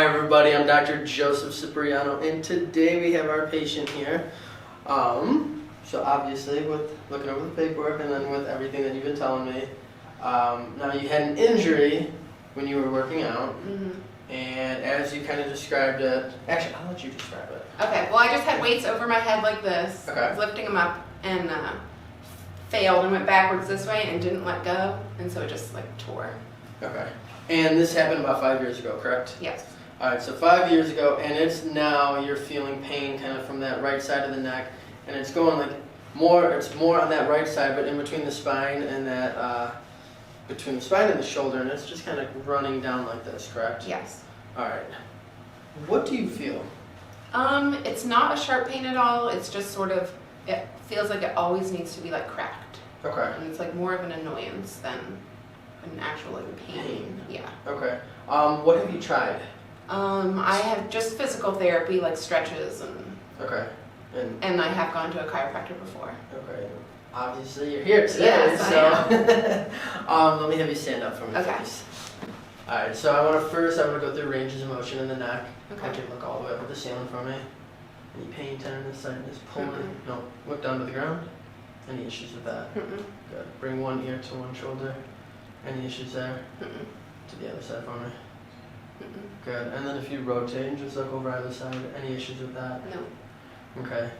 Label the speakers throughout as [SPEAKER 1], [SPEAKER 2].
[SPEAKER 1] Hi everybody, I'm Dr. Joseph Cipriano, and today we have our patient here. So obviously with looking over the paperwork and then with everything that you've been telling me, now you had an injury when you were working out, and as you kind of described it, actually I'll let you describe it.
[SPEAKER 2] Okay, well I just had weights over my head like this,
[SPEAKER 1] Okay.
[SPEAKER 2] I was lifting them up and failed and went backwards this way and didn't let go, and so it just like tore.
[SPEAKER 1] Okay. And this happened about 5 years ago, correct?
[SPEAKER 2] Yes.
[SPEAKER 1] Alright, so 5 years ago, and it's now you're feeling pain kind of from that right side of the neck, and it's going like it's more on that right side, but in between the spine and that, between the spine and the shoulder, and it's just kind of running down like this, correct?
[SPEAKER 2] Yes.
[SPEAKER 1] Alright. What do you feel?
[SPEAKER 2] It's not a sharp pain at all, it's just sort of, it feels like it always needs to be like cracked.
[SPEAKER 1] Okay.
[SPEAKER 2] And it's like more of an annoyance than an actual like pain. Yeah.
[SPEAKER 1] Okay. What have you tried?
[SPEAKER 2] I have just physical therapy, like stretches, and
[SPEAKER 1] Okay.
[SPEAKER 2] and I have gone to a chiropractor before.
[SPEAKER 1] Okay. Obviously you're here today,
[SPEAKER 2] Yes,
[SPEAKER 1] so
[SPEAKER 2] I am.
[SPEAKER 1] let me have you stand up for me,
[SPEAKER 2] Okay.
[SPEAKER 1] please. Alright, so I want to go through ranges of motion in the neck.
[SPEAKER 2] Okay.
[SPEAKER 1] I want you to look all the way up at the ceiling for me. Any pain, tenderness, tightness, pulling?
[SPEAKER 2] Mm-mm.
[SPEAKER 1] No. Look down to the ground. Any issues with that?
[SPEAKER 2] Mm-mm.
[SPEAKER 1] Good. Bring one ear to one shoulder. Any issues there?
[SPEAKER 2] Mm-mm.
[SPEAKER 1] To the other side for me.
[SPEAKER 2] Mm-mm.
[SPEAKER 1] Good. And then if you rotate and just look over either side, any issues with that?
[SPEAKER 2] No.
[SPEAKER 1] Okay.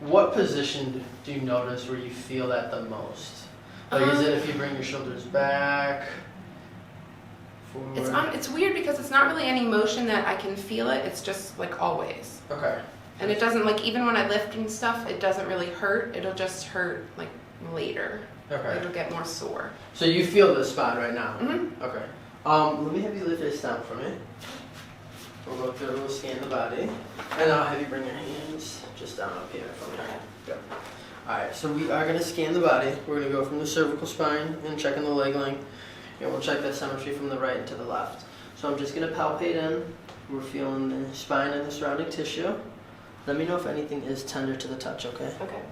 [SPEAKER 1] What position do you notice where you feel that the most? Like, is it if you bring your shoulders back, forward?
[SPEAKER 2] It's weird because it's not really any motion that I can feel it. It's just like always.
[SPEAKER 1] Okay.
[SPEAKER 2] And it doesn't, like, even when I lift and stuff, it doesn't really hurt. It'll just hurt like later.
[SPEAKER 1] Okay.
[SPEAKER 2] It'll get more sore.
[SPEAKER 1] So you feel this spot right now?
[SPEAKER 2] Mm-hmm.
[SPEAKER 1] Okay. Let me have you lift this down for me. We'll go through, we'll scan the body, and I'll have you bring your hands just down up here for me. Good. Alright, so we are going to scan the body. We're going to go from the cervical spine and check in the leg length, and we'll check that symmetry from the right to the left. So I'm just going to palpate in. We're feeling the spine and the surrounding tissue. Let me know if anything is tender to the touch, okay?
[SPEAKER 2] Okay.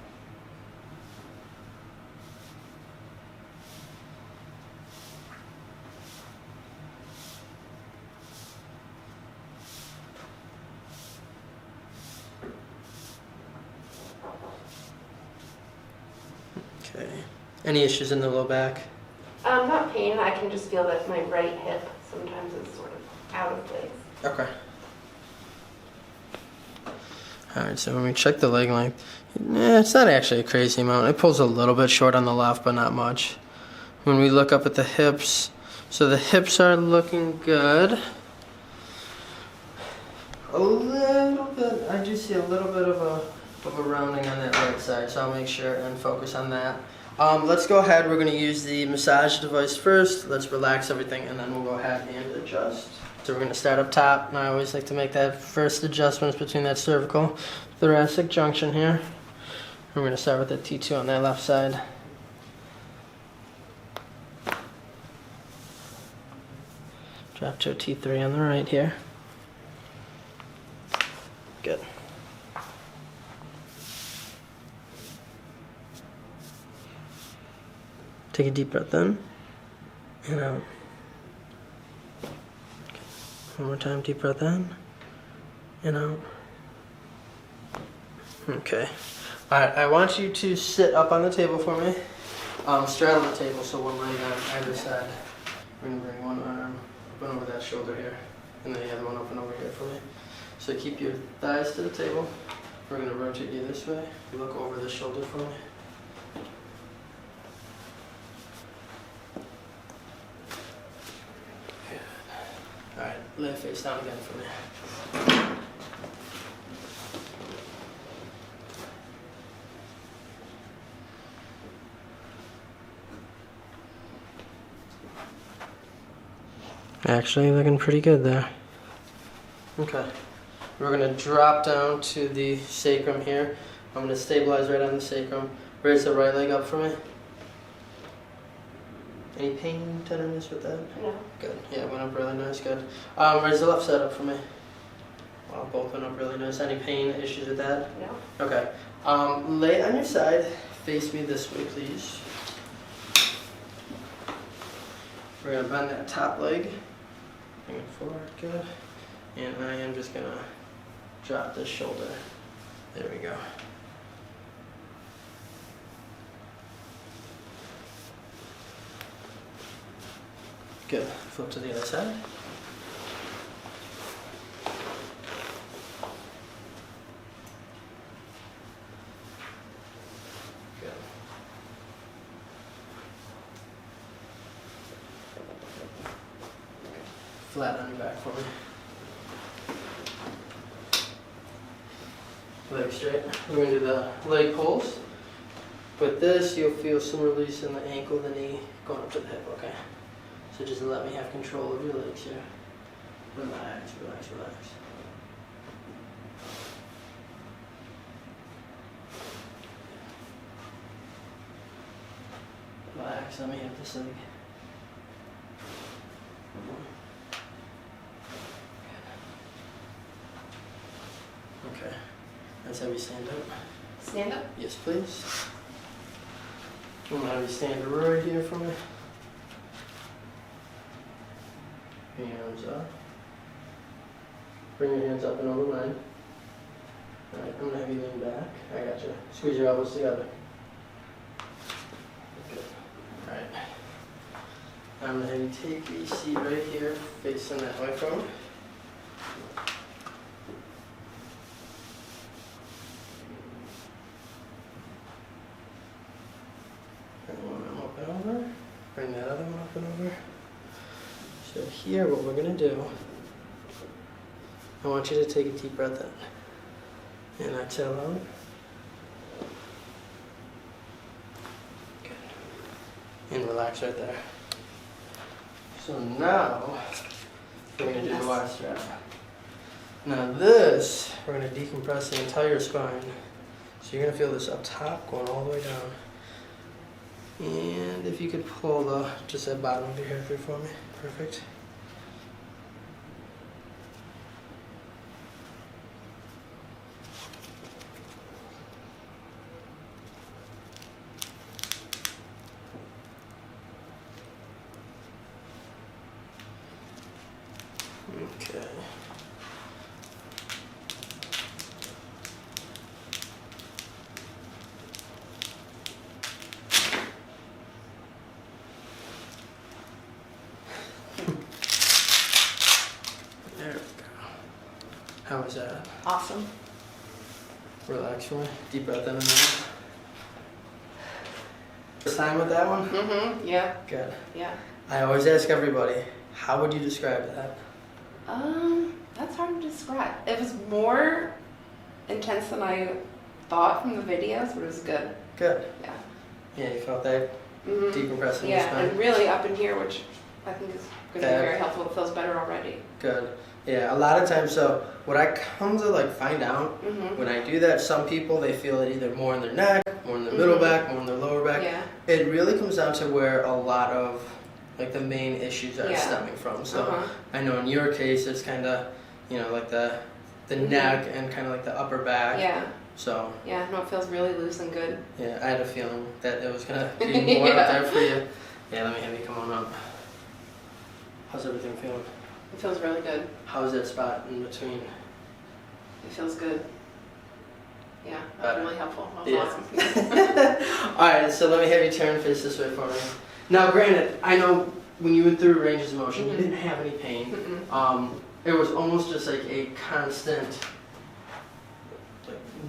[SPEAKER 1] Okay. Any issues in the low back?
[SPEAKER 2] Not pain. I can just feel that my right hip sometimes is sort of out of place.
[SPEAKER 1] Okay. Alright, so when we check the leg length, it's not actually a crazy amount. It pulls a little bit short on the left, but not much. When we look up at the hips, so the hips are looking good. A little bit, I do see a little bit of a rounding on that right side, so I'll make sure and focus on that. Let's go ahead, we're going to use the massage device first. Let's relax everything, and then we'll go ahead and adjust. So we're going to start up top, and I always like to make that first adjustment between that cervical thoracic junction here. We're going to start with the T2 on that left side. Drop to a T3 on the right here. Good. Take a deep breath in and out. One more time, deep breath in and out. Okay. Alright, I want you to sit up on the table for me. Straddle the table, so one leg on either side. We're going to bring one arm open over that shoulder here, and then the other one open over here for me. So keep your thighs to the table. We're going to rotate you this way. Look over the shoulder for me. Alright, lay face down again for me. Actually looking pretty good there. Okay. We're going to drop down to the sacrum here. I'm going to stabilize right on the sacrum. Raise the right leg up for me. Any pain, tenderness with that?
[SPEAKER 2] No.
[SPEAKER 1] Good. Yeah, it went up really nice. Good. Raise the left side up for me. Wow, both went up really nice. Any pain, issues with that?
[SPEAKER 2] No.
[SPEAKER 1] Okay. Lay on your side. Face me this way, please. We're going to bend that top leg. Bring it forward, good. And I am just gonna drop this shoulder. There we go. Good. Flip to the other side. Good. Flat on your back for me. Leg straight. We're going to do the leg pulls. With this, you'll feel some release in the ankle, the knee, going up to the hip, okay? So just let me have control of your legs here. Relax, relax, relax. Relax, let me have this leg. Okay. Let's have you stand up.
[SPEAKER 2] Stand up?
[SPEAKER 1] Yes, please. I'm gonna have you stand right here for me. Hands up. Bring your hands up and over mine. Alright, I'm gonna have you lean back. I got you. Squeeze your elbows together. Good. Alright. I'm gonna have you take your seat right here, facing that way from me. Bring one arm up and over. Bring that other one up and over. So here, what we're going to do, I want you to take a deep breath in and exhale out. Good. And relax right there. So now, we're going to do the Y strap. Now this, we're going to decompress the entire spine. So you're going to feel this up top, going all the way down. And if you could pull just that bottom of your hair through for me. Perfect. Okay. There we go. How was that?
[SPEAKER 2] Awesome.
[SPEAKER 1] Relax for me. Deep breath in and out. First time with that one?
[SPEAKER 2] Mm-hmm. Yeah.
[SPEAKER 1] Good.
[SPEAKER 2] Yeah.
[SPEAKER 1] I always ask everybody, how would you describe that?
[SPEAKER 2] That's hard to describe. It was more intense than I thought from the videos, but it was good.
[SPEAKER 1] Good.
[SPEAKER 2] Yeah.
[SPEAKER 1] Yeah, you felt that
[SPEAKER 2] Mm-hmm.
[SPEAKER 1] decompressing the
[SPEAKER 2] Yeah,
[SPEAKER 1] spine?
[SPEAKER 2] and really up in here, which I think is going to be
[SPEAKER 1] That-
[SPEAKER 2] very helpful. It feels better already.
[SPEAKER 1] Good. Yeah, a lot of times, so what I come to like find out,
[SPEAKER 2] Mm-hmm.
[SPEAKER 1] when I do that, some people, they feel it either more in their neck, more in their middle
[SPEAKER 2] Mhm.
[SPEAKER 1] back, more in their lower back.
[SPEAKER 2] Yeah.
[SPEAKER 1] It really comes down to where a lot of like the main issues are
[SPEAKER 2] Yeah.
[SPEAKER 1] stemming from. So
[SPEAKER 2] Uh-huh.
[SPEAKER 1] I know in your case, it's kind of, you know, like the
[SPEAKER 2] Mhm.
[SPEAKER 1] neck and kind of like the upper back.
[SPEAKER 2] Yeah.
[SPEAKER 1] So
[SPEAKER 2] Yeah. No, it feels really loose and good.
[SPEAKER 1] yeah, I had a feeling that it was gonna be more up
[SPEAKER 2] Yeah.
[SPEAKER 1] there for you. Yeah, let me have you come on up. How's everything feeling?
[SPEAKER 2] It feels really good.
[SPEAKER 1] How's that spot in between?
[SPEAKER 2] It feels good. Yeah, that's
[SPEAKER 1] Better.
[SPEAKER 2] really helpful. That was
[SPEAKER 1] Yeah.
[SPEAKER 2] awesome.
[SPEAKER 1] All right, so let me have you turn face this way for me. Now, granted, I know when you went through ranges of motion, you
[SPEAKER 2] Mhm.
[SPEAKER 1] didn't have any pain.
[SPEAKER 2] Mm-mm.
[SPEAKER 1] It was almost just like a constant.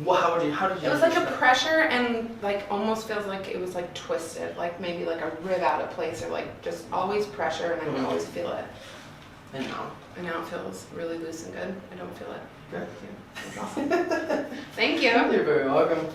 [SPEAKER 1] Like, how did you?
[SPEAKER 2] It was like a
[SPEAKER 1] describe it?
[SPEAKER 2] pressure and like almost feels like it was like twisted, like maybe like a rib out of place or like just always pressure and I can
[SPEAKER 1] Mhm.
[SPEAKER 2] always feel it.
[SPEAKER 1] And now.
[SPEAKER 2] And now it feels really loose and good. I don't feel it.
[SPEAKER 1] Good.
[SPEAKER 2] Yeah, that's awesome. Thank you.
[SPEAKER 1] You're very welcome.